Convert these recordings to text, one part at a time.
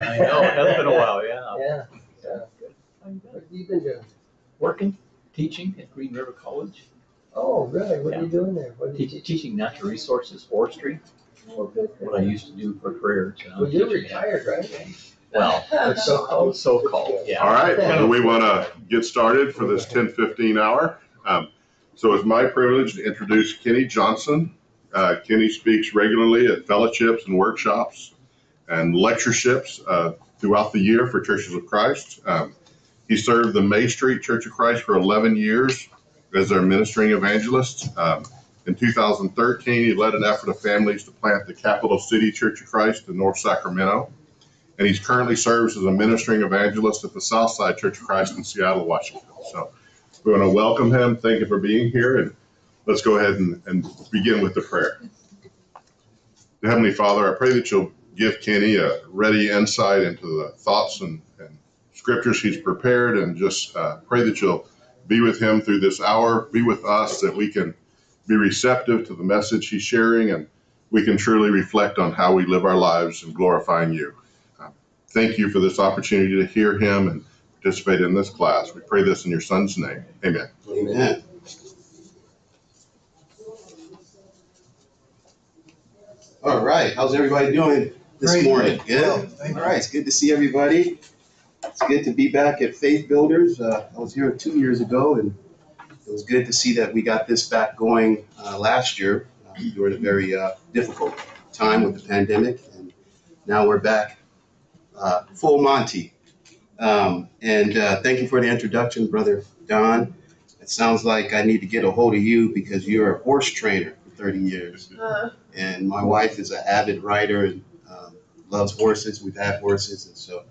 I know, it has been a while, yeah. Yeah. What have you been doing? Working, teaching at Green River College. Oh, really? What are Yeah. you doing there? What are you teaching? Teaching natural resources, forestry, Oh, good. what I used to do for a career. So Well, you're retired, right? Well, It's so-called. so-called, yeah. All right, do we want to get started for this 10:15 hour? So it's my privilege to introduce Kenney Johnson. Kenney speaks regularly at fellowships and workshops and lectureships throughout the year for Churches of Christ. He served the May Street Church of Christ for 11 years as their ministering evangelist. In 2013, he led an effort of families to plant the Capital City Church of Christ in North Sacramento. And he currently serves as a ministering evangelist at the Southside Church of Christ in Seattle, Washington. So we want to welcome him. Thank you for being here. And let's go ahead and begin with the prayer. Heavenly Father, I pray that you'll give Kenney a ready insight into the thoughts and scriptures he's prepared, and just pray that you'll be with him through this hour, be with us, that we can be receptive to the message he's sharing, and we can truly reflect on how we live our lives in glorifying you. Thank you for this opportunity to hear him and participate in this class. We pray this in your son's name. Amen. Amen. All right, how's everybody doing this morning? Good? All right, it's good to see everybody. It's good to be back at Faith Builders. I was here 2 years ago, and it was good to see that we got this back going last year during a very difficult time with the pandemic, and now we're back full Monty. And thank you for the introduction, Brother Don. It sounds like I need to get a hold of you because you're a horse trainer for 30 years. And my wife is an avid rider and loves horses. We've had horses, and so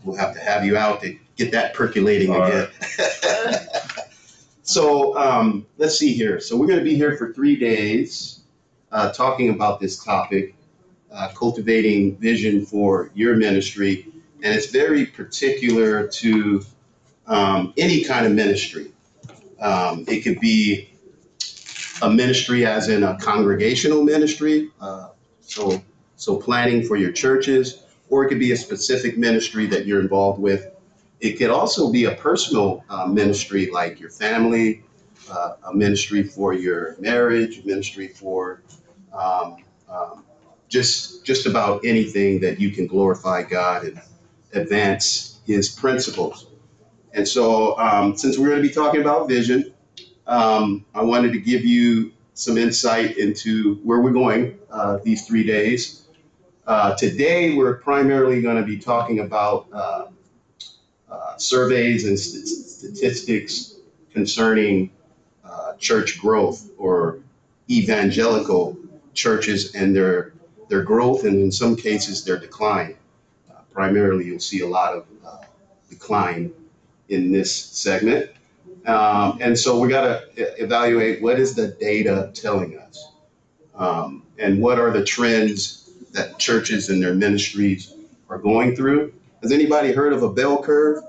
we'll have to have you out to get that percolating again. Right. So let's see here. So we're going to be here for 3 days talking about this topic, cultivating vision for your ministry. And it's very particular to any kind of ministry. It could be a ministry as in a congregational ministry, so planning for your churches, or it could be a specific ministry that you're involved with. It could also be a personal ministry, like your family, a ministry for your marriage, a ministry for just about anything that you can glorify God and advance his principles. And so since we're going to be talking about vision, I wanted to give you some insight into where we're going these 3 days. Today, we're primarily going to be talking about surveys and statistics concerning church growth, or evangelical churches and their growth, and in some cases their decline. Primarily, you'll see a lot of decline in this segment. And so we got to evaluate what is the data telling us, and what are the trends that churches and their ministries are going through. Has anybody heard of a bell curve?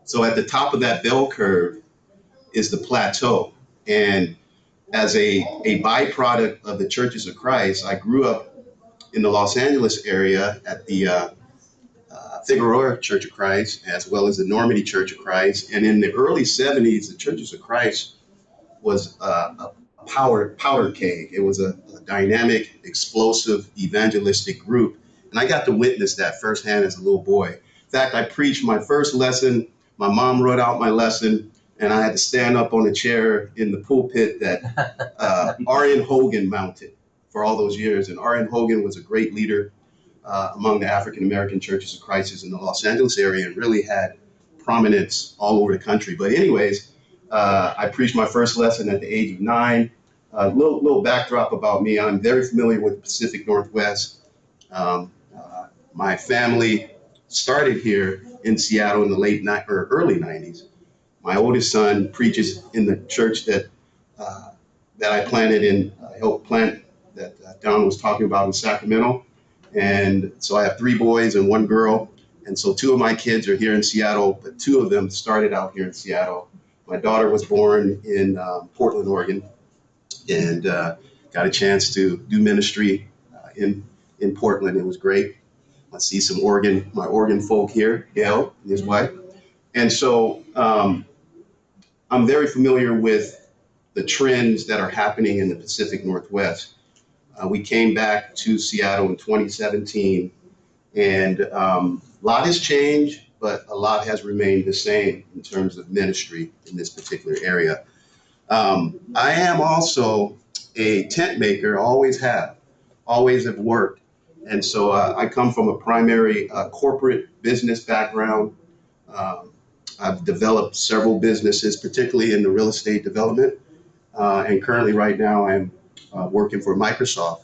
So at the top of that bell curve is the plateau. And as a byproduct of the Churches of Christ, I grew up in the Los Angeles area at the Figueroa Church of Christ, as well as the Normandy Church of Christ. And in the early 70s, the Churches of Christ was a powder keg. It was a dynamic, explosive, evangelistic group. And I got to witness that firsthand as a little boy. In fact, I preached my first lesson. My mom wrote out my lesson, and I had to stand up on a chair in the pulpit that R.N. Hogan mounted for all those years. And R.N. Hogan was a great leader among the African-American Churches of Christ in the Los Angeles area, and really had prominence all over the country. But anyways, I preached my first lesson at the age of 9. Little backdrop about me. I'm very familiar with the Pacific Northwest. My family started here in Seattle in the early 90s. My oldest son preaches in the church that I planted in, helped plant, that Don was talking about in Sacramento. And so I have 3 boys and 1 girl. And so 2 of my kids are here in Seattle, but 2 of them started out here in Seattle. My daughter was born in Portland, Oregon, and got a chance to do ministry in Portland. It was great. I see my Oregon folk here, Gail and his wife. And so I'm very familiar with the trends that are happening in the Pacific Northwest. We came back to Seattle in 2017, and a lot has changed, but a lot has remained the same in terms of ministry in this particular area. I am also a tent maker, always have worked. And so I come from a primary corporate business background. Um, I've developed several businesses, particularly in the real estate development. And currently, right now, I'm working for Microsoft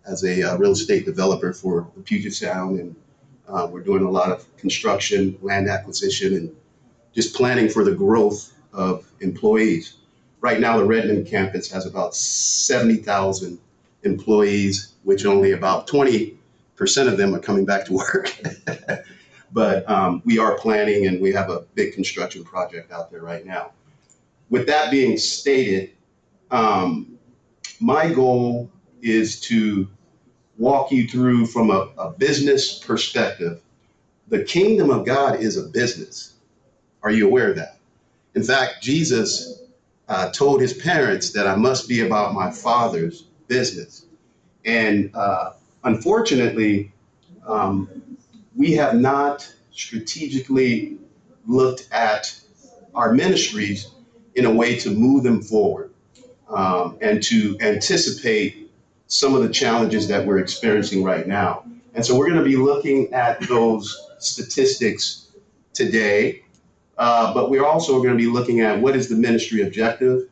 as a real estate developer for the Puget Sound. And we're doing a lot of construction, land acquisition, and just planning for the growth of employees. Right now, the Redmond campus has about 70,000 employees, which only about 20% of them are coming back to work. But we are planning, and we have a big construction project out there right now. With that being stated, my goal is to walk you through from a business perspective. The kingdom of God is a business. Are you aware of that? In fact, Jesus told his parents that I must be about my Father's business. And unfortunately, we have not strategically looked at our ministries in a way to move them forward and to anticipate some of the challenges that we're experiencing right now. And so we're going to be looking at those statistics today, but we're also going to be looking at what is the ministry objective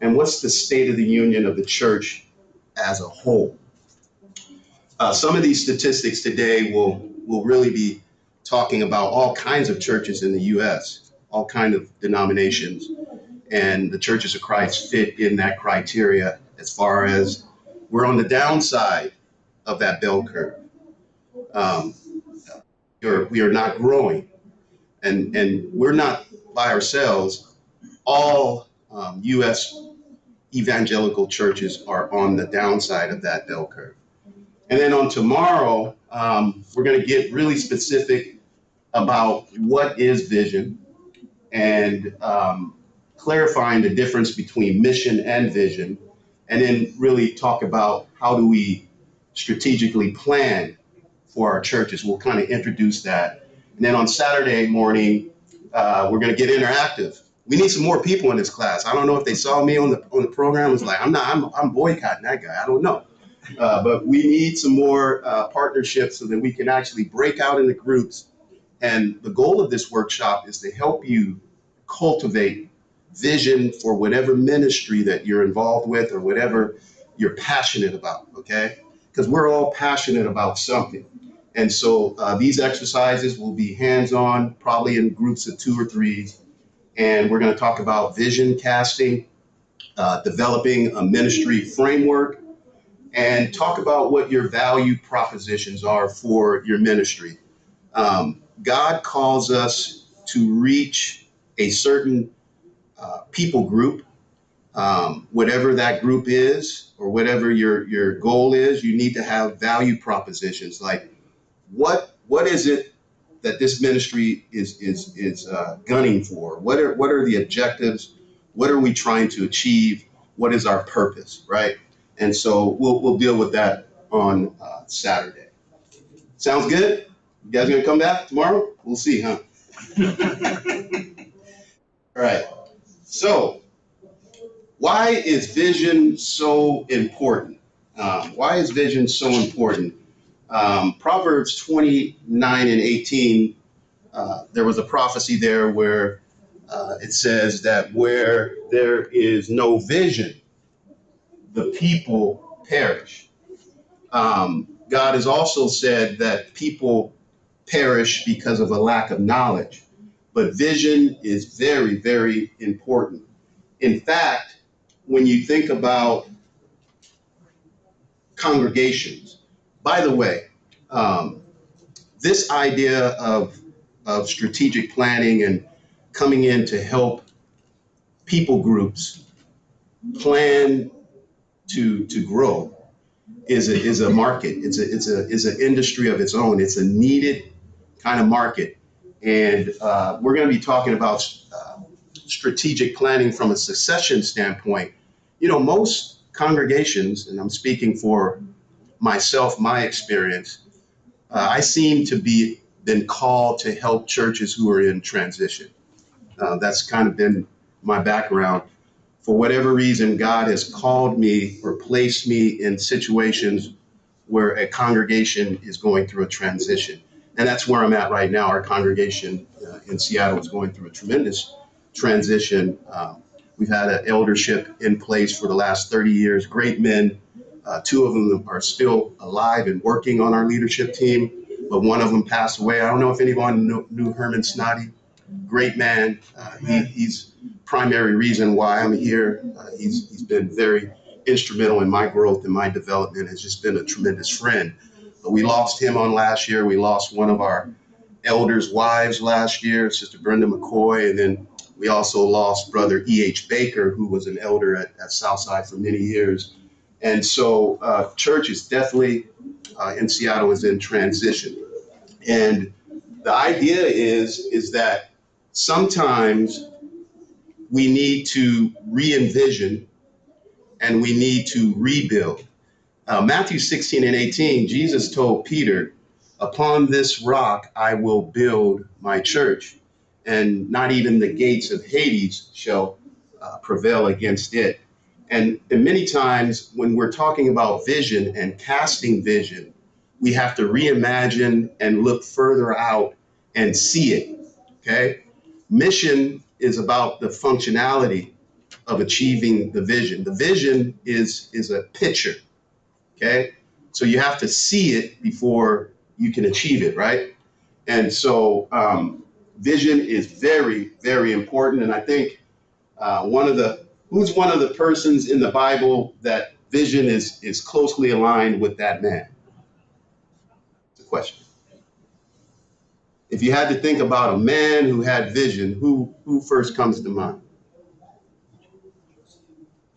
and what's the state of the union of the church as a whole. Some of these statistics today will really be talking about all kinds of churches in the U.S., all kinds of denominations, and the churches of Christ fit in that criteria as far as we're on the downside of that bell curve. Um, we are not growing, and we're not by ourselves. All U.S. evangelical churches are on the downside of that bell curve. And then on tomorrow, we're going to get really specific about what is vision and clarifying the difference between mission and vision, and then really talk about how do we strategically plan for our churches. We'll kind of introduce that. And then on Saturday morning, we're going to get interactive. We need some more people in this class. I don't know if they saw me on the program. It's like, I'm boycotting that guy. I don't know. But we need some more partnerships so that we can actually break out into groups. And the goal of this workshop is to help you cultivate vision for whatever ministry that you're involved with or whatever you're passionate about, okay? Because we're all passionate about something. And so these exercises will be hands-on, probably in groups of 2 or 3. And we're going to talk about vision casting, developing a ministry framework, and talk about what your value propositions are for your ministry. God calls us to reach a certain people group, whatever that group is, or whatever your goal is. You need to have value propositions like what is it that this ministry is gunning for? What are the objectives? What are we trying to achieve? What is our purpose, right? And so we'll deal with that on Saturday. Sounds good? You guys gonna come back tomorrow? We'll see, huh? All right. So why is vision so important? Why is vision so important? Proverbs 29:18, there was a prophecy there where it says that where there is no vision, the people perish. God has also said that people perish because of a lack of knowledge, but vision is very, very important. In fact, when you think about congregations, by the way, this idea of strategic planning and coming in to help people groups plan to grow is a market. It's an industry of its own. It's a needed kind of market. And we're going to be talking about strategic planning from a succession standpoint. You know, most congregations, and I'm speaking for myself, my experience, I seem to be been called to help churches who are in transition. That's kind of been my background. For whatever reason, God has called me or placed me in situations where a congregation is going through a transition. And that's where I'm at right now. Our congregation in Seattle is going through a tremendous transition. We've had an eldership in place for the last 30 years, great men. Two of them are still alive and working on our leadership team, but one of them passed away. I don't know if anyone knew Herman Snoddy. Great man. He's primary reason why I'm here. He's been very instrumental in my growth and my development. Has just been a tremendous friend. But we lost him on last year. We lost one of our elders' wives last year, Sister Brenda McCoy, and then we also lost Brother E.H. Baker, who was an elder at Southside for many years. And so church is definitely in Seattle is in transition. And the idea is that sometimes we need to re-envision and we need to rebuild. Matthew 16:18, Jesus told Peter, upon this rock I will build my church, and not even the gates of Hades shall prevail against it. And many times when we're talking about vision and casting vision, we have to reimagine and look further out and see it, okay? Mission is about the functionality of achieving the vision. The vision is a picture, okay? So you have to see it before you can achieve it, right? And so vision is very, very important. And I think who's one of the persons in the Bible that vision is closely aligned with that man? It's a question. If you had to think about a man who had vision, who first comes to mind?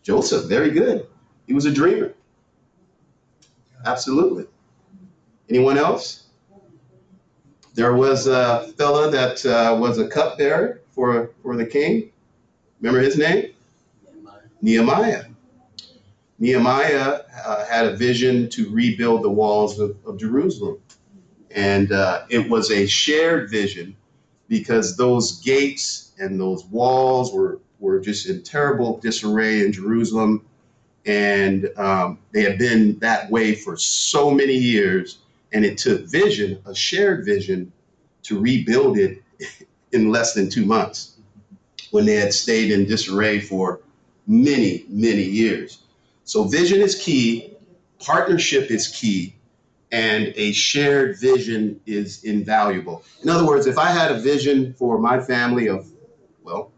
Joseph, very good. He was a dreamer. Absolutely. Anyone else? There was a fella that was a cupbearer for the king. Remember his name? Nehemiah. Nehemiah had a vision to rebuild the walls of Jerusalem. And it was a shared vision because those gates and those walls were just in terrible disarray in Jerusalem. And they had been that way for so many years. And it took vision, a shared vision, to rebuild it in less than 2 months when they had stayed in disarray for many, many years. So vision is key, partnership is key, and a shared vision is invaluable. In other words, if I had a vision for my family of, well,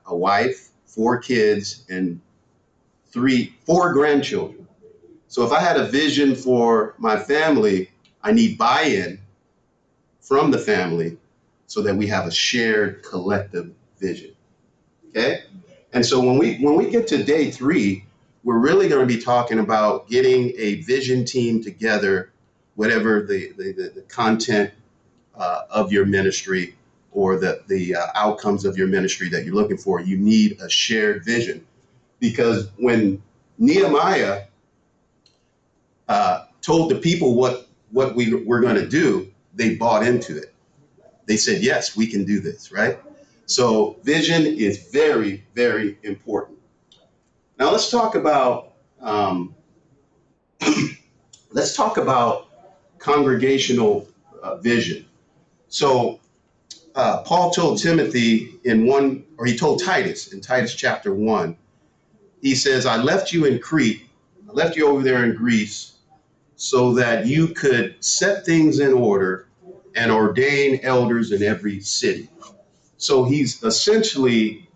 a wife, 4 kids, and 4 grandchildren. So if I had a vision for my family, I need buy-in from the family so that we have a shared collective vision. Okay? And so when we get to day 3, we're really going to be talking about getting a vision team together, whatever the content of your ministry or the outcomes of your ministry that you're looking for. You need a shared vision. Because when Nehemiah told the people what we were going to do, they bought into it. They said, yes, we can do this, right? So vision is very, very important. Now let's talk about congregational vision. So Paul told Timothy he told Titus in Titus chapter 1. He says, I left you in Crete, I left you over there in Greece, so that you could set things in order and ordain elders in every city. So he's essentially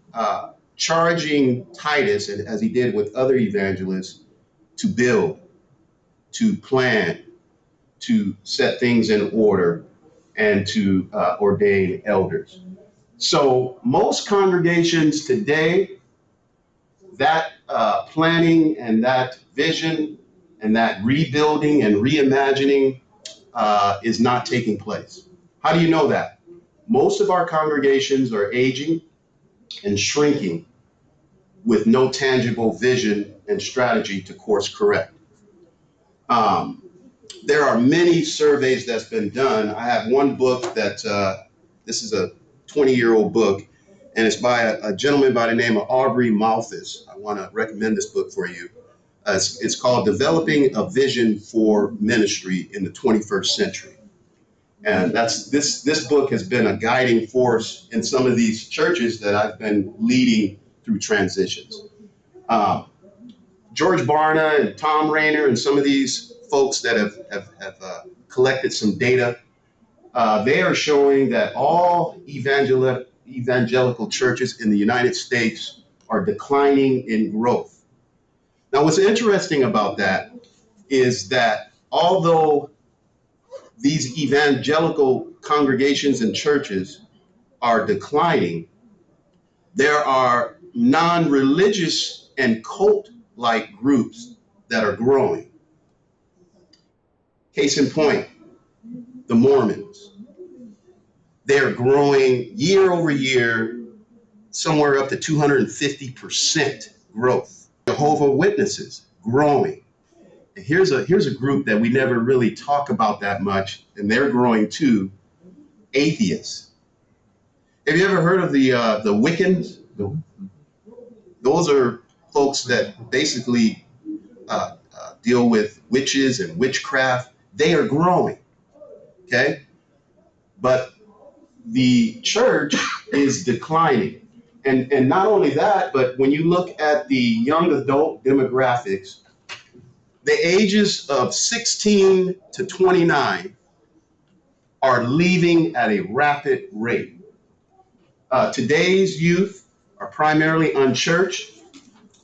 charging Titus, and as he did with other evangelists, to build, to plan, to set things in order, and to ordain elders. So most congregations today, that planning and that vision and that rebuilding and reimagining is not taking place. How do you know that? Most of our congregations are aging and shrinking with no tangible vision and strategy to course correct. There are many surveys that's been done. I have one book that, this is a 20-year-old book, and it's by a gentleman by the name of Aubrey Malthus. I want to recommend this book for you. It's called Developing a Vision for Ministry in the 21st Century. And this book has been a guiding force in some of these churches that I've been leading through transitions. George Barna and Tom Rayner and some of these folks that have collected some data, they are showing that all evangelical churches in the United States are declining in growth. Now, what's interesting about that is that although these evangelical congregations and churches are declining, there are non-religious and cult-like groups that are growing. Case in point, the Mormons. They're growing year over year, somewhere up to 250% growth. Jehovah's Witnesses, growing. And here's a group that we never really talk about that much, and they're growing too, atheists. Have you ever heard of the Wiccans? Those are folks that basically deal with witches and witchcraft. They are growing, okay? But the church is declining. And not only that, but when you look at the young adult demographics, the ages of 16 to 29 are leaving at a rapid rate. Today's youth are primarily unchurched,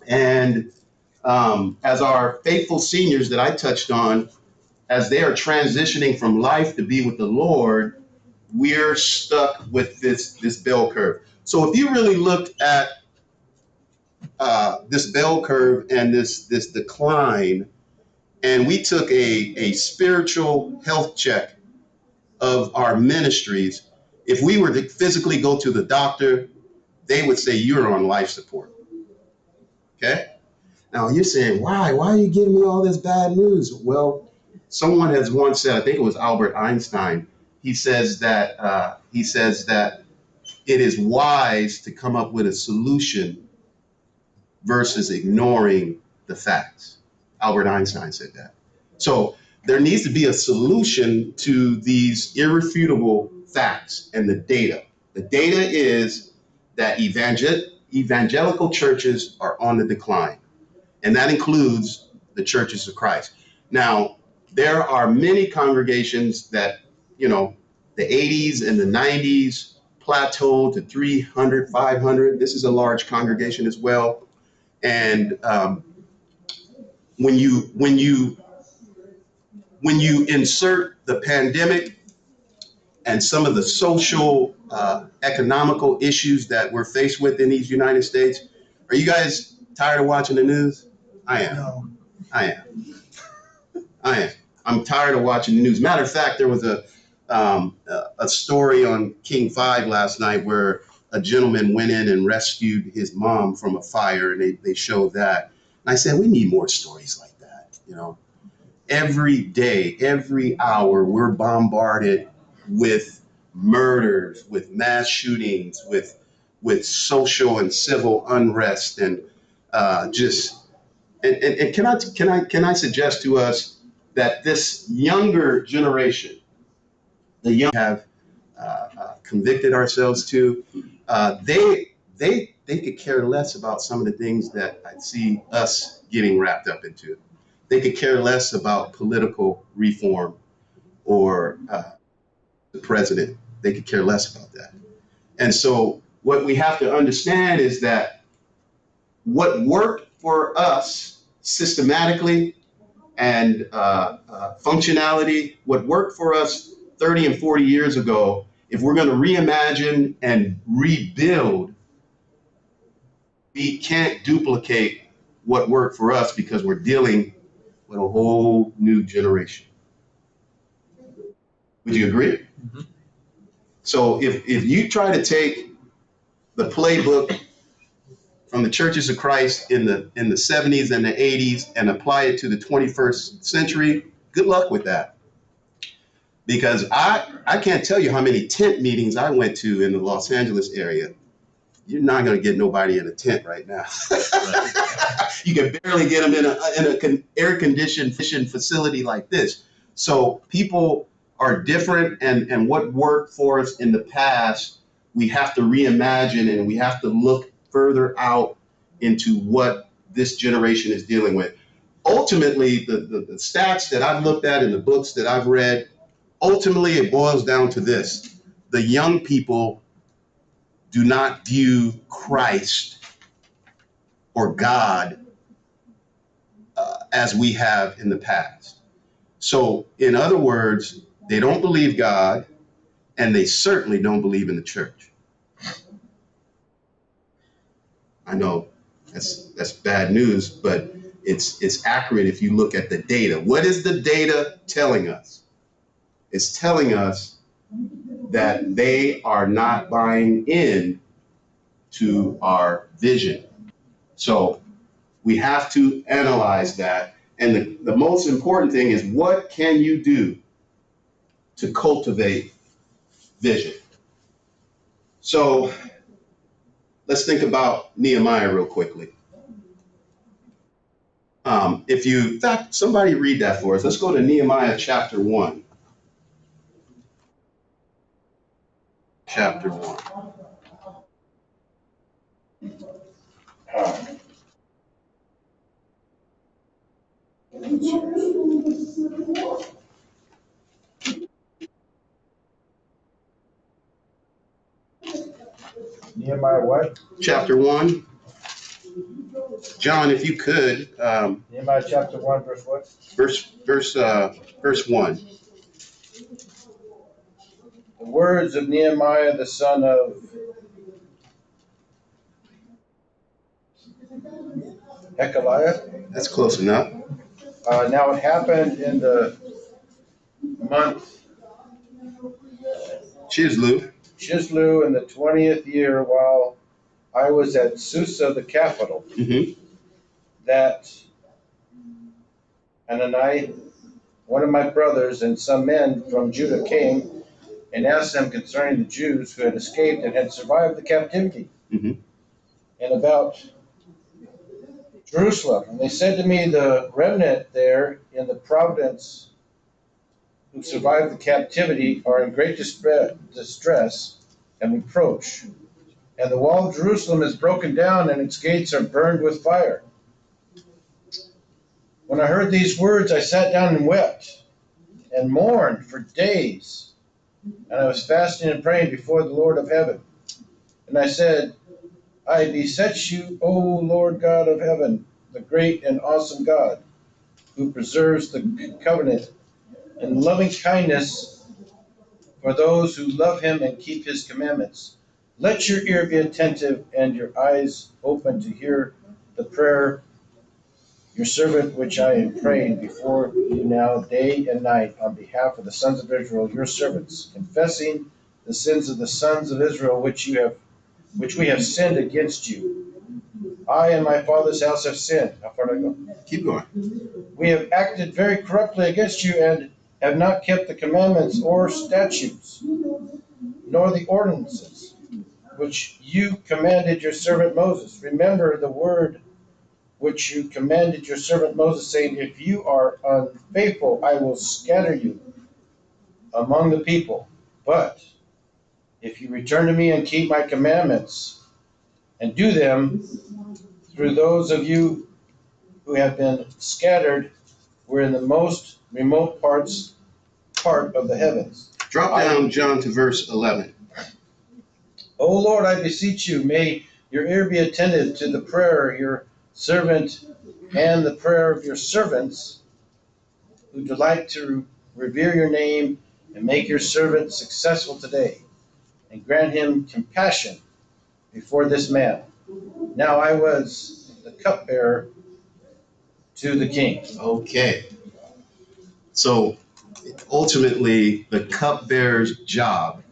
and as our faithful seniors that I touched on, as they are transitioning from life to be with the Lord, we're stuck with this bell curve. So if you really looked at this bell curve and this decline, and we took a spiritual health check of our ministries, if we were to physically go to the doctor, they would say you're on life support. Okay? Now you're saying, why? Why are you giving me all this bad news? Well, someone has once said, I think it was Albert Einstein, he says that it is wise to come up with a solution versus ignoring the facts. Albert Einstein said that. So there needs to be a solution to these irrefutable facts and the data. The data is that evangelical churches are on the decline, and that includes the churches of Christ. Now, there are many congregations that, the 80s and the 90s plateaued to 300, 500. This is a large congregation as well. And when you insert the pandemic and some of the social, economical issues that we're faced with in these United States, are you guys tired of watching the news? I am. No. I am. I'm tired of watching the news. Matter of fact, there was a story on King 5 last night where a gentleman went in and rescued his mom from a fire, and they showed that. And I said, we need more stories like that. Every day, every hour, we're bombarded with murders, with mass shootings, with social and civil unrest, and can I suggest to us that this younger generation, the young have convicted ourselves to, they could care less about some of the things that I see us getting wrapped up into. They could care less about political reform or the president. They could care less about that. And so what we have to understand is that what worked for us systematically and functionality, what worked for us 30 and 40 years ago, if we're going to reimagine and rebuild, we can't duplicate what worked for us because we're dealing but a whole new generation. Would you agree? Mhm. So if you try to take the playbook from the churches of Christ in the 70s and the 80s and apply it to the 21st century, good luck with that. Because I can't tell you how many tent meetings I went to in the Los Angeles area. You're not going to get nobody in a tent right now. You can barely get them in an air-conditioned facility like this. So people are different, and what worked for us in the past, we have to reimagine, and we have to look further out into what this generation is dealing with. Ultimately, the stats that I've looked at in the books that I've read, ultimately it boils down to this. The young people do not view Christ or God as we have in the past. So, in other words, they don't believe God, and they certainly don't believe in the church. I know that's bad news, but it's accurate if you look at the data. What is the data telling us? It's telling us that they are not buying in to our vision. So we have to analyze that. And the most important thing is, what can you do to cultivate vision? So let's think about Nehemiah real quickly. In fact, somebody read that for us. Let's go to Nehemiah chapter 1. Chapter 1. Nehemiah what? Chapter 1. John, if you could, Nehemiah chapter 1, verse what? verse 1. The words of Nehemiah the son of Hekeliah. That's close enough. Now it happened in the month Chislu. Chislu in the 20th year, while I was at Susa, the capital, Mm-hmm. that Hanani, one of my brothers, and some men from Judah came and asked them concerning the Jews who had escaped and had survived the captivity, Mm-hmm. and about Jerusalem. And they said to me, the remnant there in the province who survived the captivity are in great distress and reproach. And the wall of Jerusalem is broken down, and its gates are burned with fire. When I heard these words, I sat down and wept and mourned for days. And I was fasting and praying before the Lord of heaven. And I said, I beseech you, O Lord God of heaven, the great and awesome God, who preserves the covenant and loving kindness for those who love him and keep his commandments. Let your ear be attentive and your eyes open to hear the prayer, your servant, which I am praying before you now day and night on behalf of the sons of Israel, your servants, confessing the sins of the sons of Israel which we have sinned against you. I and my father's house have sinned. How far do I go? Keep going. We have acted very corruptly against you and have not kept the commandments or statutes, nor the ordinances which you commanded your servant Moses. Remember the word which you commanded your servant Moses, saying, if you are unfaithful, I will scatter you among the people. But if you return to me and keep my commandments and do them, through those of you who have been scattered, were in the most remote part of the heavens. Drop down, John, to verse 11. O Lord, I beseech you, may your ear be attentive to the prayer of your servant and the prayer of your servants who delight to revere your name and make your servant successful today, and grant him compassion before this man. Now I was the cupbearer to the king. Okay. So ultimately, the cupbearer's job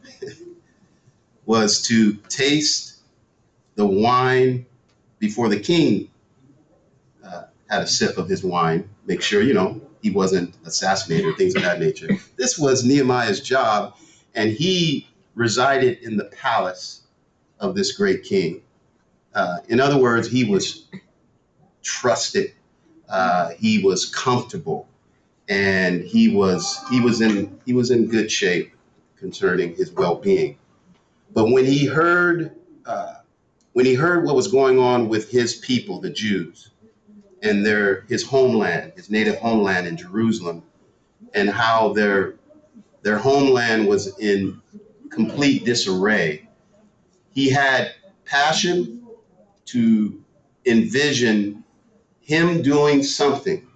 was to taste the wine before the king had a sip of his wine, make sure, he wasn't assassinated or things of that nature. This was Nehemiah's job, and he resided in the palace of this great king. In other words, he was trusted, he was comfortable, and he was in good shape concerning his well-being. But uh, when he heard what was going on with his people, the Jews, and his homeland, his native homeland in Jerusalem, and how their homeland was in complete disarray, he had passion to envision him doing something.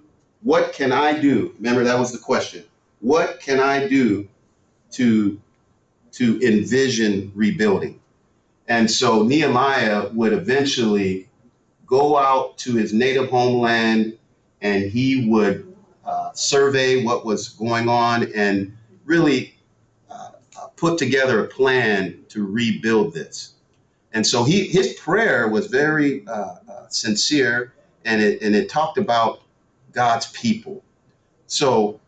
What can I do? Remember, that was the question. What can I do to envision rebuilding? And so Nehemiah would eventually go out to his native homeland, and he would survey what was going on and really put together a plan to rebuild this. And so his prayer was very sincere, and it talked about God's people. So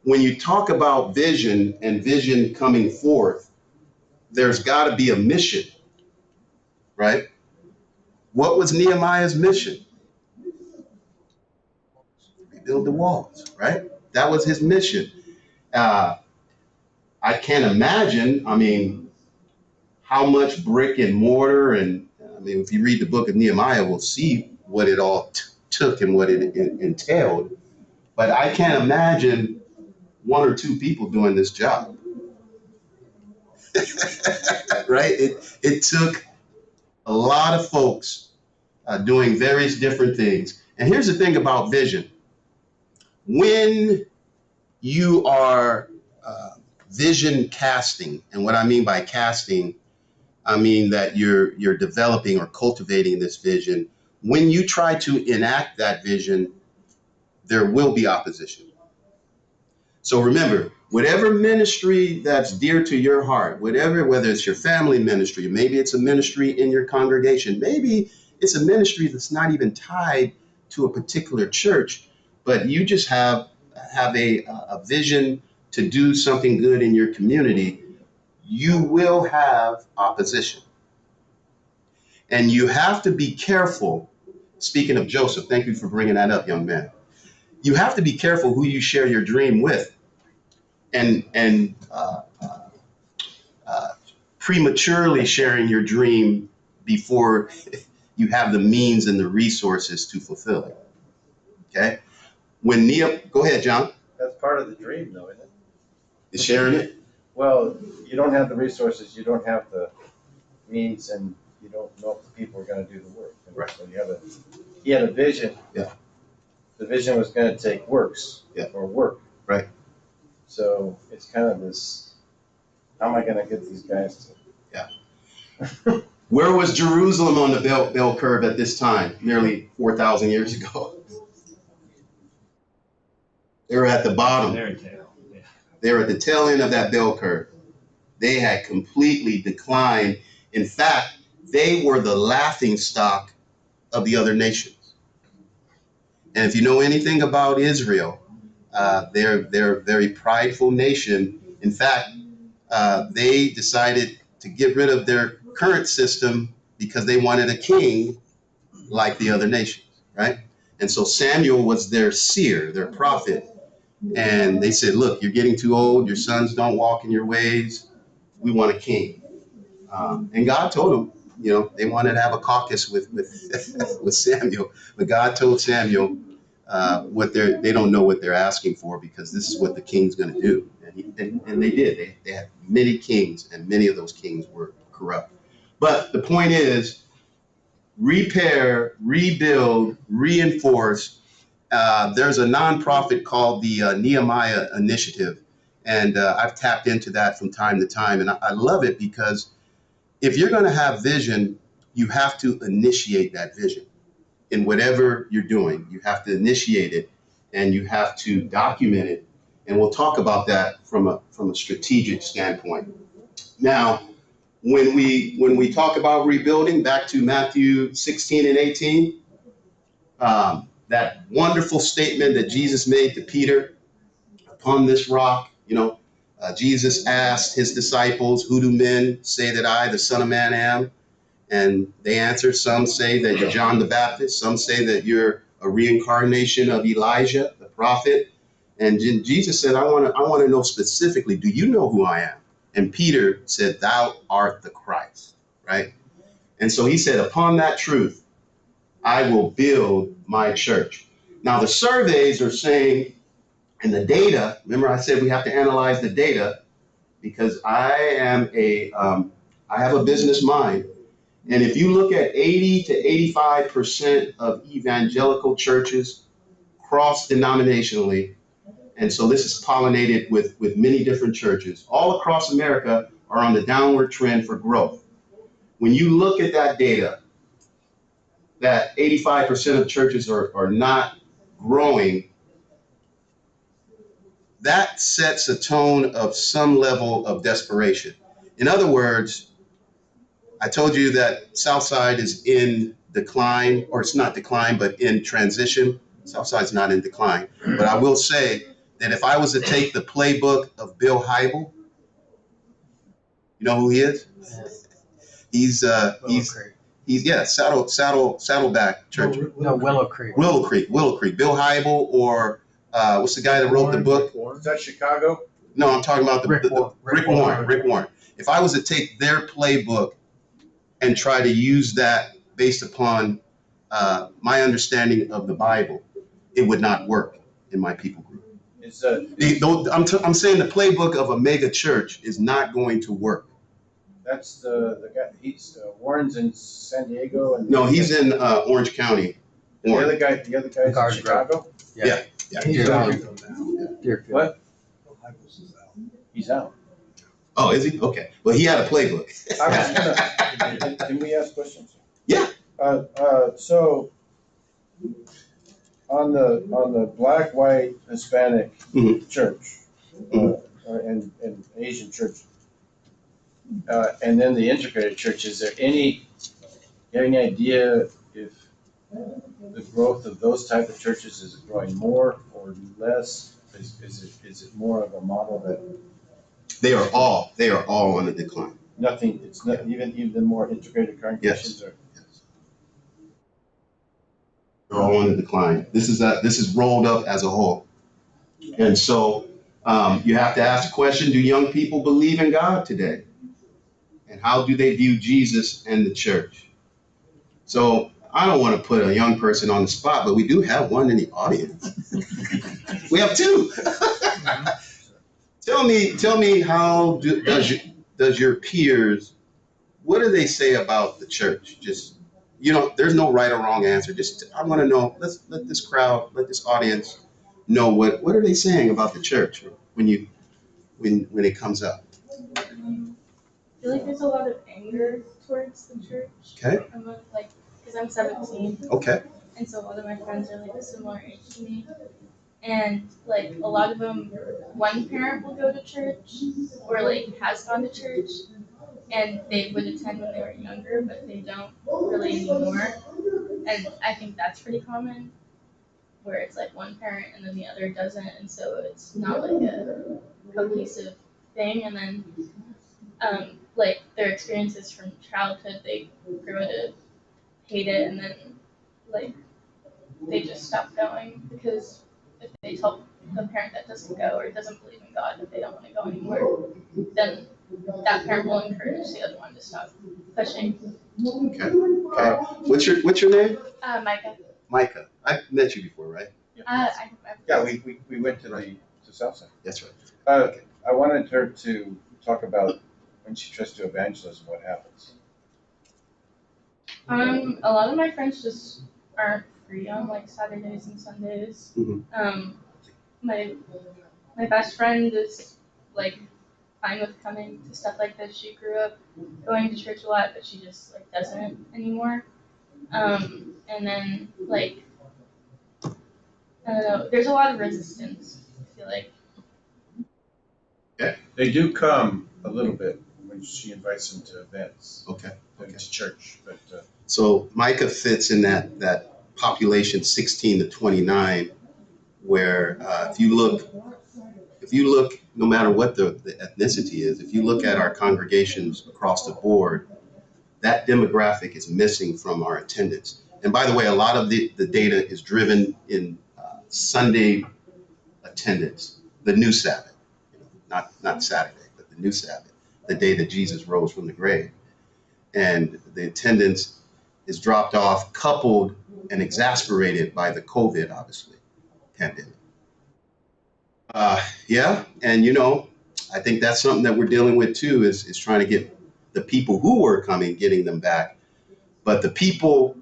when you talk about vision and vision coming forth, there's got to be a mission, right? What was Nehemiah's mission? Rebuild the walls, right? That was his mission. Uh, I can't imagine, how much brick and mortar, and if you read the book of Nehemiah, we'll see what it all took and what it entailed. But I can't imagine one or two people doing this job, right? It took a lot of folks doing various different things. And here's the thing about vision. When you are vision casting, and what I mean by casting, I mean that you're developing or cultivating this vision. When you try to enact that vision, there will be opposition. So remember, whatever ministry that's dear to your heart, whether it's your family ministry, maybe it's a ministry in your congregation, maybe it's a ministry that's not even tied to a particular church, but you just have a vision to do something good in your community, you will have opposition. And you have to be careful. Speaking of Joseph, thank you for bringing that up, young man. You have to be careful who you share your dream with, and prematurely sharing your dream before you have the means and the resources to fulfill it. Okay. Go ahead, John. That's part of the dream, though, isn't it? Is sharing it? Well, you don't have the resources, you don't have the means, and you don't know if the people are going to do the work. Right. So he had a vision. Yeah. The vision was going to take works. Yeah. Or work. Right. So it's kind of this, how am I going to get these guys to? Yeah. Where was Jerusalem on the bell curve at this time, nearly 4,000 years ago? They were at the bottom. Fairy tale. Yeah. They were at the tail end of that bell curve. They had completely declined. In fact, they were the laughing stock of the other nations. And if you know anything about Israel, they're a very prideful nation. In fact, they decided to get rid of their current system because they wanted a king like the other nations, right? And so Samuel was their seer, their prophet. And they said, look, you're getting too old. Your sons don't walk in your ways. We want a king. And God told them, they wanted to have a caucus with with Samuel. But God told Samuel they don't know what they're asking for, because this is what the king's going to do. And they did. They had many kings, and many of those kings were corrupt. But the point is, repair, rebuild, reinforce. There's a nonprofit called the Nehemiah Initiative, and I've tapped into that from time to time, and I love it because if you're going to have vision, you have to initiate that vision. in whatever you're doing. You have to initiate it and you have to document it. And we'll talk about that from a strategic standpoint. Now, when we talk about rebuilding, back to Matthew 16 and 18, that wonderful statement that Jesus made to Peter, upon this rock, Jesus asked his disciples, who do men say that I, the Son of Man, am? And they answered, some say that you're John the Baptist, some say that you're a reincarnation of Elijah, the prophet. And Jesus said, I want to know specifically, do you know who I am? And Peter said, thou art the Christ, right? And so he said, upon that truth, I will build my church. Now the surveys are saying, and the data, remember I said we have to analyze the data because I have a business mind. And if you look at 80 to 85% of evangelical churches cross-denominationally, and so this is pollinated with many different churches, all across America are on the downward trend for growth. When you look at that data, that 85% of churches are not growing, that sets a tone of some level of desperation. In other words, I told you that Southside is in decline, or it's not decline, but in transition. Southside's not in decline. But I will say that if I was to take the playbook of Bill Hybel, you know who he is? He's Saddleback Church. No, Willow Creek. Willow Creek. Bill Hybel, or what's the guy that wrote the book? Is that Chicago? No, I'm talking about Rick Warren. Rick Warren. If I was to take their playbook and try to use that based upon my understanding of the Bible, it would not work in my people group. I'm saying the playbook of a mega church is not going to work. That's the guy. He's Warren's in San Diego, and No, he's in Orange County. the other guy's in Chicago. Yeah. He's out. Deerfield. What? He's out. Oh, is he? Okay. Well, he had a playbook. I was gonna. Can we ask questions? Yeah. So on the black, white, Hispanic Mhm. church, and Asian church, and then the integrated church, is there any idea if the growth of those type of churches is growing more or less? Is it more of a model that They are all on the decline. nothing? It's not even the more integrated congregations are. They're all on the decline. This is rolled up as a whole. And so you have to ask the question, do young people believe in God today? And how do they view Jesus and the church? So I don't want to put a young person on the spot, but we do have one in the audience. We have two. Tell me how does your peers, what do they say about the church? Just, there's no right or wrong answer. Just, I want to know, let this crowd, let this audience know what are they saying about the church when it comes up. I feel like there's a lot of anger towards the church. Okay. Because I'm 17. Okay. And so a lot of my friends are a similar age to me. And a lot of them, one parent will go to church or has gone to church, and they would attend when they were younger, but they don't really anymore. And I think that's pretty common, where it's one parent and then the other doesn't, and so it's not a cohesive thing. And then their experiences from childhood, they grow to hate it, and then they just stop going, because if they tell the parent that doesn't go or doesn't believe in God that they don't want to go anymore, then that parent will encourage the other one to stop pushing. Okay. What's your name? Micah. Micah. I've met you before, right? Yeah, we went to Southside. That's right. I wanted her to talk about when she tries to do evangelism, what happens. A lot of my friends just aren't free on Saturdays and Sundays. Mhm. My best friend is fine with coming to stuff like this. She grew up going to church a lot, but she just doesn't anymore. And then like I don't know, there's a lot of resistance. I feel like. They do come a little bit when she invites them to events, Okay. to church, but So Micah fits in that population 16 to 29, where if you look, no matter what the ethnicity is, if you look at our congregations across the board, that demographic is missing from our attendance. And by the way, a lot of the data is driven in Sunday attendance, the new Sabbath, not Saturday, but the new Sabbath, the day that Jesus rose from the grave. And the attendance is dropped off, coupled and exasperated by the COVID, obviously, pandemic. Yeah, and I think that's something that we're dealing with too, is trying to get the people who were coming, getting them back. But the people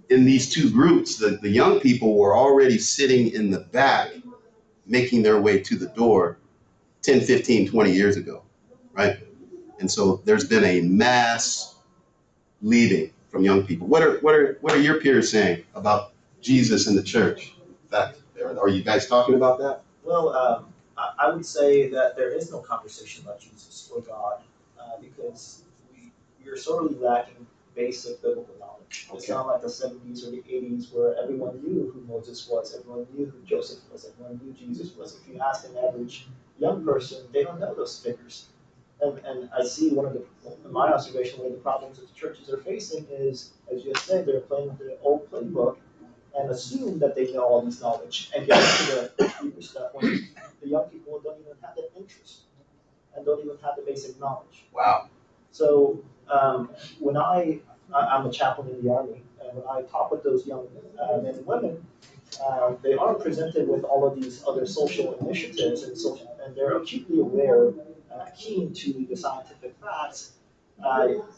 in these two groups, the young people were already sitting in the back, making their way to the door 10, 15, 20 years ago, right? And so there's been a mass leaving from young people. What are your peers saying about Jesus and the church? In fact, are you guys talking about that? Well, I would say that there is no conversation about Jesus or God because we're sorely lacking basic biblical knowledge. It's Okay. not like the 70s or the 80s where everyone knew who Moses was, everyone knew who Joseph was, everyone knew Jesus was. If you ask an average young person, they don't know those figures. And I see in my observation, one of the problems that the churches are facing is, as you said, they're playing with their old playbook and assume that they know all this knowledge and get into the deeper stuff when the young people don't even have the interest and don't even have the basic knowledge. Wow. So when I'm a chaplain in the Army, and when I talk with those young men and women, they are presented with all of these other social initiatives and they're acutely aware, keen to the scientific facts.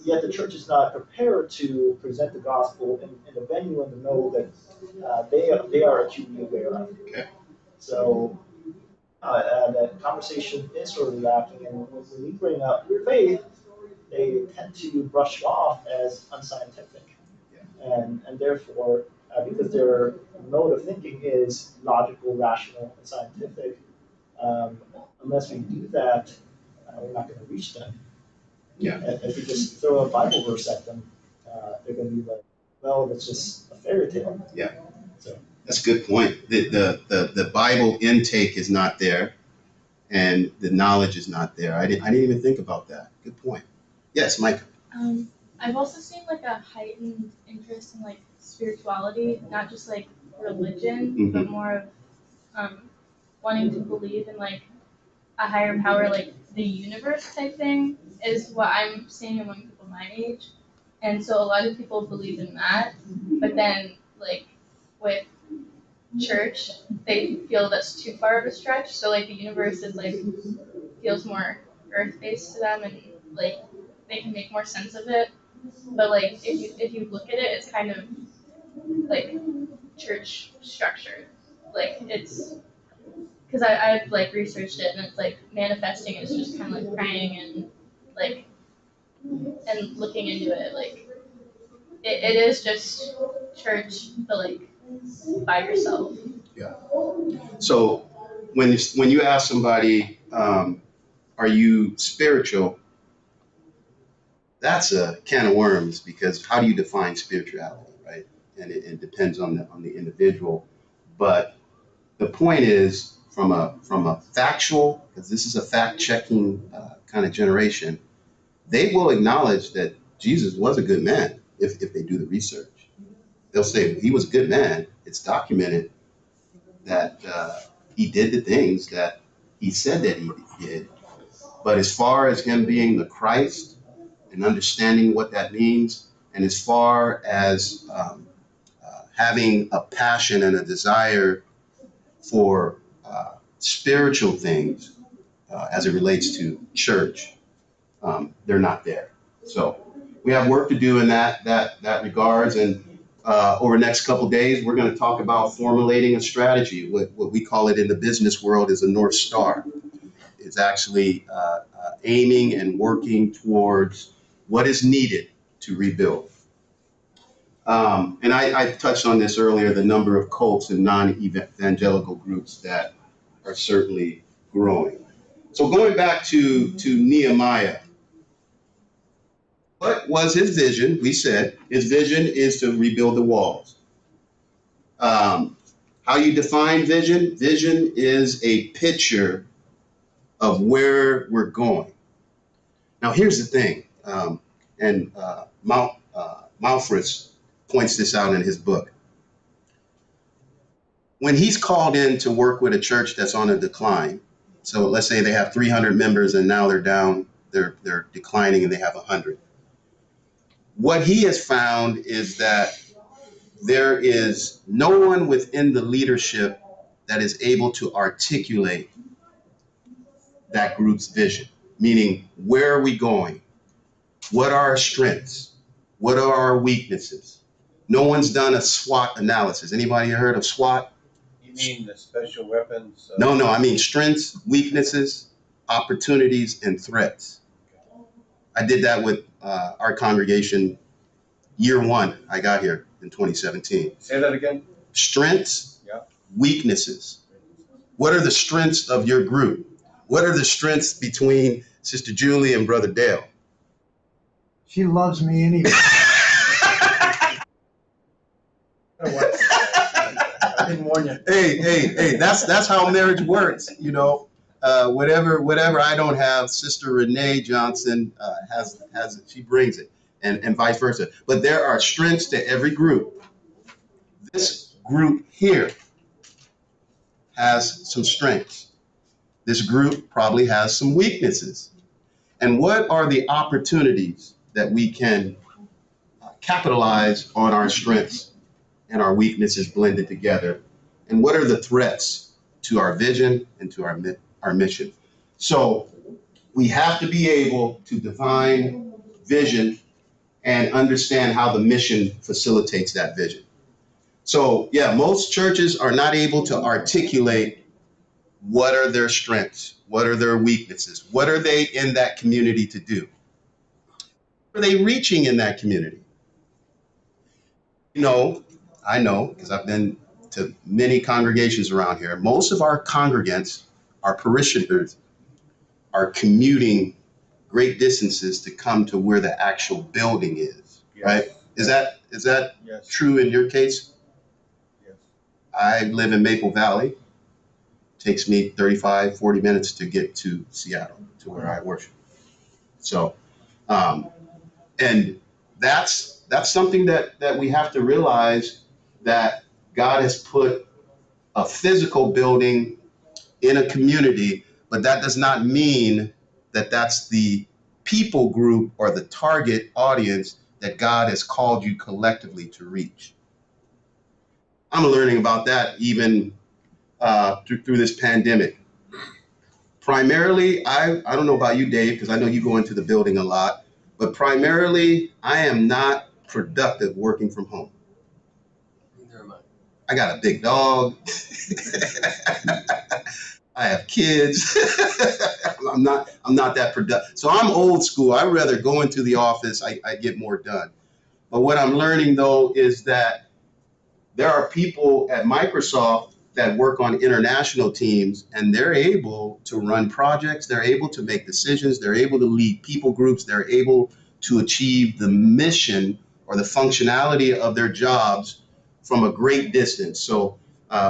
Yet the church is not prepared to present the gospel in a venue and to know that they are acutely aware of. Okay. So the conversation is sort of lacking, and when we bring up faith, they tend to brush it off as unscientific, and therefore, because their mode of thinking is logical, rational, and scientific, unless we do that, we're not going to reach them. Yeah. And if you just throw a Bible verse at them, they're going to be like, well, that's just a fairy tale. Yeah. So. That's a good point. The Bible intake is not there, and the knowledge is not there. I didn't even think about that. Good point. Yes, Mike. I've also seen like a heightened interest in like spirituality, not just like religion, but more of wanting to believe in like a higher power, like the universe type thing, is what I'm seeing among people my age. And so a lot of people believe in that, but then like with church, they feel that's too far of a stretch. So like the universe is like feels more earth based to them, and like they can make more sense of it. But like if you look at it, it's kind of like church structure. Like it's because I've like researched it, and it's like manifesting is just kind of like praying and like and looking into it. Like it is just church, but like by yourself. Yeah. So when you ask somebody, are you spiritual? That's a can of worms, because how do you define spirituality, right? And it depends on the individual. But the point is, from a factual, because this is a fact checking kind of generation, they will acknowledge that Jesus was a good man if they do the research. They'll say he was a good man. It's documented that he did the things that he said that he did. But as far as him being the Christ and understanding what that means, and as far as having a passion and a desire for spiritual things as it relates to church, they're not there. So we have work to do in that regards. And over the next couple of days, we're going to talk about formulating a strategy. What we call it in the business world is a North Star. It's actually aiming and working towards what is needed to rebuild. And I touched on this earlier, the number of cults and non-evangelical groups that are certainly growing. So going back to Nehemiah, what was his vision? We said his vision is to rebuild the walls. How you define vision? Vision is a picture of where we're going. Now, here's the thing, and Malfritz points this out in his book. When he's called in to work with a church that's on a decline, so let's say they have 300 members and now they're down, they're declining and they have 100. What he has found is that there is no one within the leadership that is able to articulate that group's vision, meaning where are we going? What are our strengths? What are our weaknesses? No one's done a SWOT analysis. Anybody heard of SWOT? You mean the special weapons? No, I mean strengths, weaknesses, opportunities, and threats. I did that with our congregation year one. I got here in 2017. Say that again? Strengths, Yeah. weaknesses. What are the strengths of your group? What are the strengths between Sister Julie and Brother Dale? She loves me anyway. I didn't warn you. Hey, that's how marriage works, you know. Whatever I don't have, Sister Renee Johnson has she brings it, and vice versa. But there are strengths to every group. This group here has some strengths. This group probably has some weaknesses. And what are the opportunities that we can capitalize on our strengths and our weaknesses blended together? And what are the threats to our vision and to our mission? So we have to be able to define vision and understand how the mission facilitates that vision. So yeah, most churches are not able to articulate what are their strengths, what are their weaknesses, what are they in that community to do? What are they reaching in that community? You know, I know, because I've been to many congregations around here. Most of our congregants, our parishioners, are commuting great distances to come to where the actual building is, Yes. right? Is that Yes. true in your case? Yes. I live in Maple Valley. Takes me 35, 40 minutes to get to Seattle, to where I worship. So, and that's something that we have to realize, that God has put a physical building in a community, but that does not mean that that's the people group or the target audience that God has called you collectively to reach. I'm learning about that even through this pandemic. Primarily, I don't know about you, Dave, because I know you go into the building a lot, but primarily, I am not productive working from home. Neither am I. I got a big dog. I have kids. I'm not that productive. So I'm old school. I'd rather go into the office. I get more done. But what I'm learning though is that there are people at Microsoft that work on international teams, and they're able to run projects. They're able to make decisions. They're able to lead people groups. They're able to achieve the mission or the functionality of their jobs from a great distance. So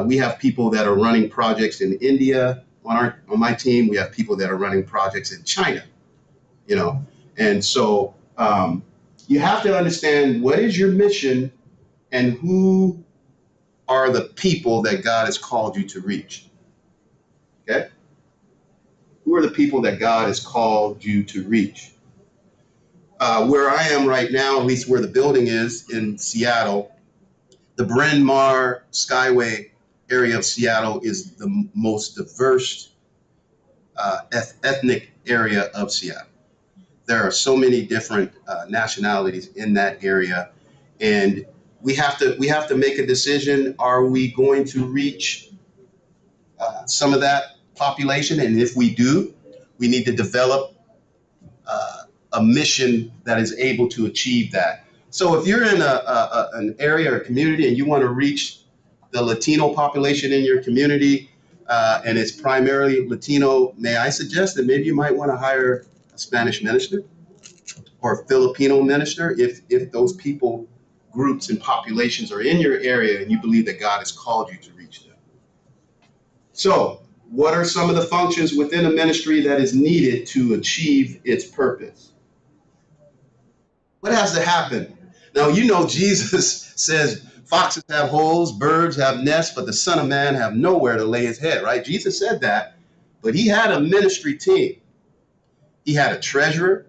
we have people that are running projects in India on my team. We have people that are running projects in China, you know. And so you have to understand, what is your mission and who are the people that God has called you to reach. Okay? Who are the people that God has called you to reach? Where I am right now, at least where the building is in Seattle, the Bryn Mawr Skyway area of Seattle is the most diverse ethnic area of Seattle. There are so many different nationalities in that area, and we have to make a decision. Are we going to reach some of that population? And if we do, we need to develop a mission that is able to achieve that. So if you're in an area or community and you want to reach the Latino population in your community, and it's primarily Latino, may I suggest that maybe you might want to hire a Spanish minister or a Filipino minister if those people groups and populations are in your area and you believe that God has called you to reach them. So, what are some of the functions within a ministry that is needed to achieve its purpose? What has to happen? Now, you know, Jesus says foxes have holes, birds have nests, but the Son of Man have nowhere to lay his head, right? Jesus said that, but he had a ministry team. He had a treasurer.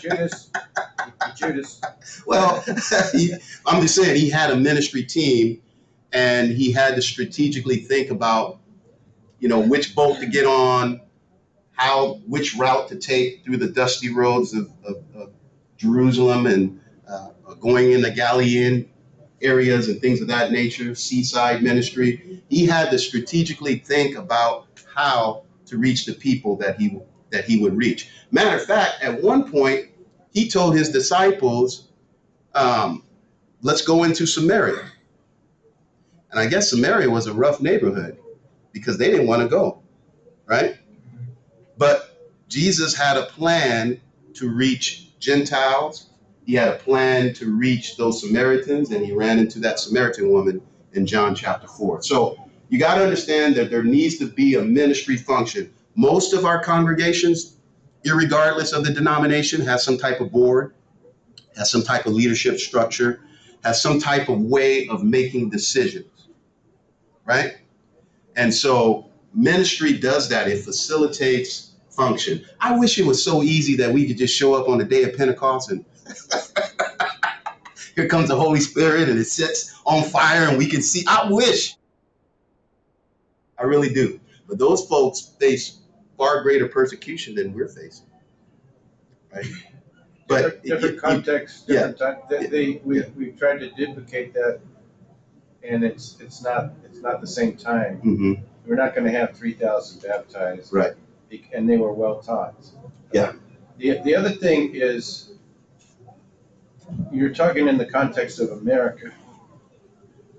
Judas. Judas. Well, I'm just saying he had a ministry team, and he had to strategically think about, which boat to get on, which route to take through the dusty roads of Jerusalem, and going in the Galilean areas and things of that nature, seaside ministry. He had to strategically think about how to reach the people that he would reach. Matter of fact, at one point, he told his disciples, let's go into Samaria. And I guess Samaria was a rough neighborhood because they didn't want to go, right? But Jesus had a plan to reach Gentiles. He had a plan to reach those Samaritans, and he ran into that Samaritan woman in John chapter 4. So you got to understand that there needs to be a ministry function. Most of our congregations, irregardless of the denomination, has some type of board, has some type of leadership structure, has some type of way of making decisions, right? And so ministry does that. It facilitates function. I wish it was so easy that we could just show up on the day of Pentecost and here comes the Holy Spirit and it sets on fire and we can see. I wish. I really do. But those folks face far greater persecution than we're facing. Right? But different context, different time. We've tried to duplicate that, and it's not the same time. Mm-hmm. We're not going to have 3,000 baptized, right? And they were well taught. Yeah. The other thing is, you're talking in the context of America,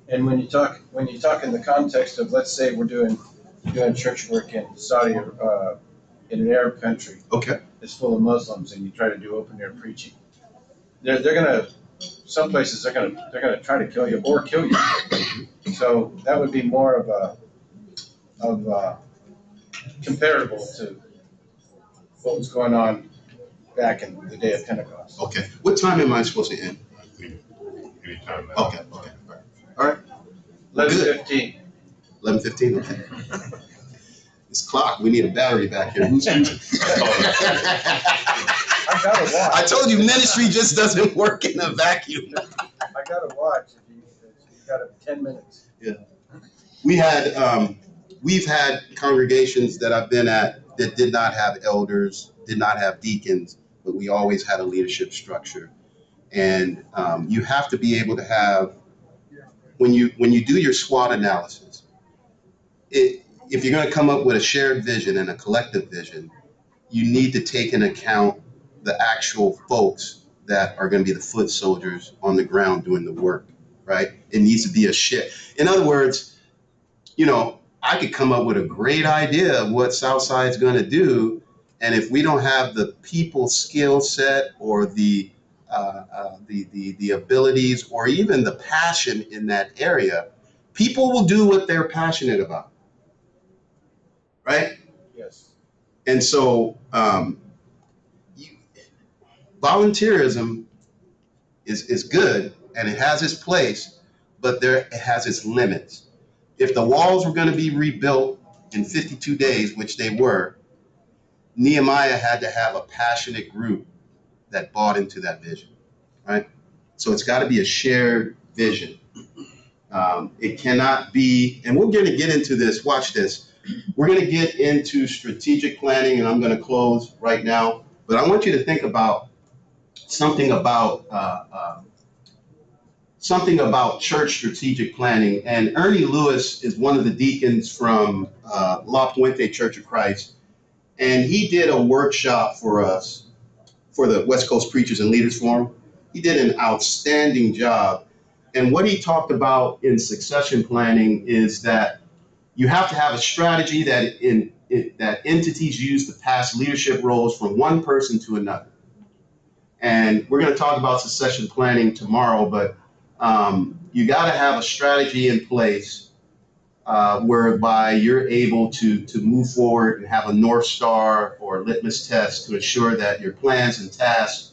and when you talk in the context of, let's say we're doing church work in Saudi, in an Arab country, okay, it's full of Muslims, and you try to do open air preaching. They're gonna, some places they're gonna try to kill you or kill you. So that would be more of a comparable to what was going on back in the day of Pentecost. Okay. What time am I supposed to end? Anytime now. Okay. All right. 11:15. 11:15. Okay. This clock, we need a battery back here. Who's I got a watch. I told you ministry just doesn't work in a vacuum. I got a watch. If you got 10 minutes. Yeah. We've had congregations that I've been at that did not have elders, did not have deacons, but we always had a leadership structure. And you have to be able to have, when you do your SWOT analysis, if you're going to come up with a shared vision and a collective vision, you need to take into account the actual folks that are going to be the foot soldiers on the ground doing the work, right? It needs to be a shift. In other words, I could come up with a great idea of what Southside's going to do, and if we don't have the people skill set or the abilities or even the passion in that area, people will do what they're passionate about. Right? Yes. And so volunteerism is good and it has its place, but it has its limits. If the walls were going to be rebuilt in 52 days, which they were, Nehemiah had to have a passionate group that bought into that vision, right? So it's got to be a shared vision. It cannot be, and we're going to get into this, watch this. We're going to get into strategic planning, and I'm going to close right now. But I want you to think about something about church strategic planning. And Ernie Lewis is one of the deacons from La Puente Church of Christ, and he did a workshop for us for the West Coast Preachers and Leaders Forum. He did an outstanding job. And what he talked about in succession planning is that you have to have a strategy that entities use to pass leadership roles from one person to another. And we're going to talk about succession planning tomorrow, but you got to have a strategy in place whereby you're able to move forward and have a North Star or litmus test to ensure that your plans and tasks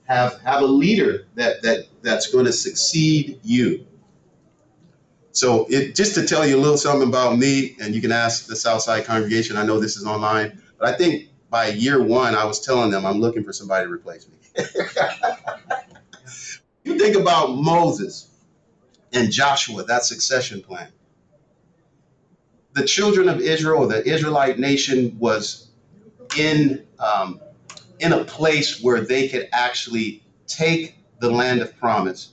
have a leader that's going to succeed you. So just to tell you a little something about me, and you can ask the Southside congregation, I know this is online, but I think by year one, I was telling them I'm looking for somebody to replace me. You think about Moses and Joshua, that succession plan. The children of Israel, the Israelite nation, was in a place where they could actually take the land of promise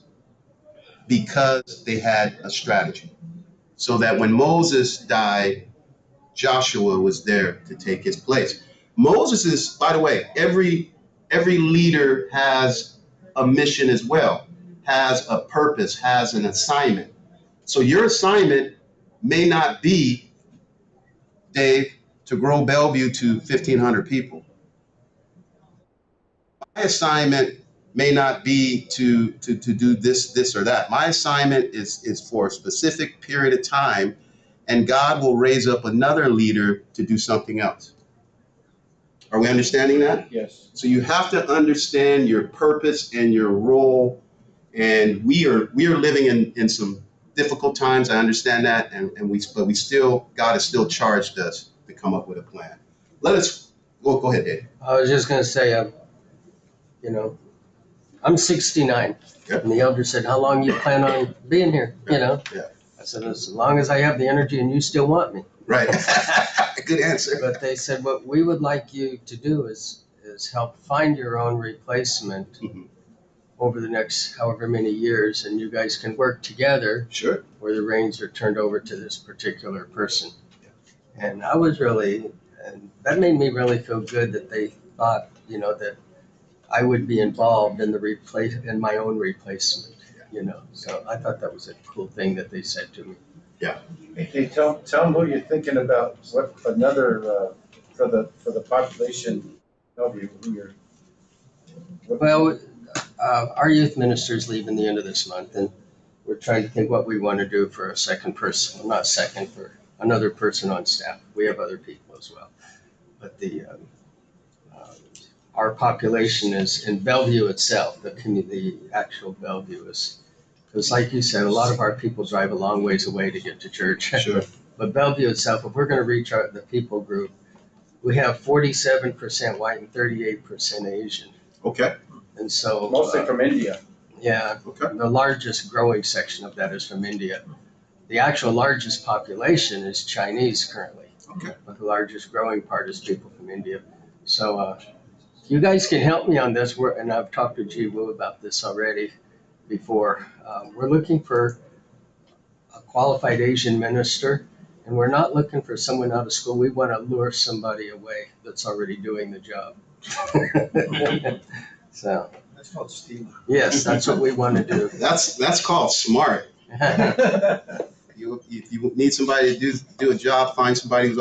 because they had a strategy. So that when Moses died, Joshua was there to take his place. Moses is, by the way, every leader has a mission as well, has a purpose, has an assignment. So your assignment may not be, Dave, to grow Bellevue to 1,500 people. My assignment may not be to do this or that. My assignment is for a specific period of time, and God will raise up another leader to do something else. Are we understanding that? Yes. So you have to understand your purpose and your role. And we are living in some difficult times. I understand that, but God has still charged us to come up with a plan. Go ahead, Dave. I was just gonna say, I'm 69. Yep. And the elder said, how long you plan on being here, Yeah. I said, as long as I have the energy and you still want me. Right. Good answer. But they said, what we would like you to do is help find your own replacement over the next however many years, and you guys can work together. Sure. Where the reins are turned over to this particular person. And and that made me really feel good that they thought, that I would be involved in in my own replacement, So I thought that was a cool thing that they said to me. Hey, tell them who you're thinking about. What another for the population of you? Well, our youth minister is leaving the end of this month, and we're trying to think what we want to do for a second person. Well, not second, for another person on staff. We have other people as well, but our population is in Bellevue itself. The actual Bellevue is, because like you said, a lot of our people drive a long ways away to get to church. Sure. But Bellevue itself, if we're going to reach the people group, we have 47% white and 38% Asian. Okay. And so Mostly from India. Yeah. Okay. The largest growing section of that is from India. The actual largest population is Chinese currently. Okay. But the largest growing part is people from India. So you guys can help me on this. And I've talked to Ji Wu about this already before. We're looking for a qualified Asian minister, and we're not looking for someone out of school. We want to lure somebody away that's already doing the job. So That's called stealing. yes, that's what we want to do. That's called smart. If you need somebody to do a job, find somebody who's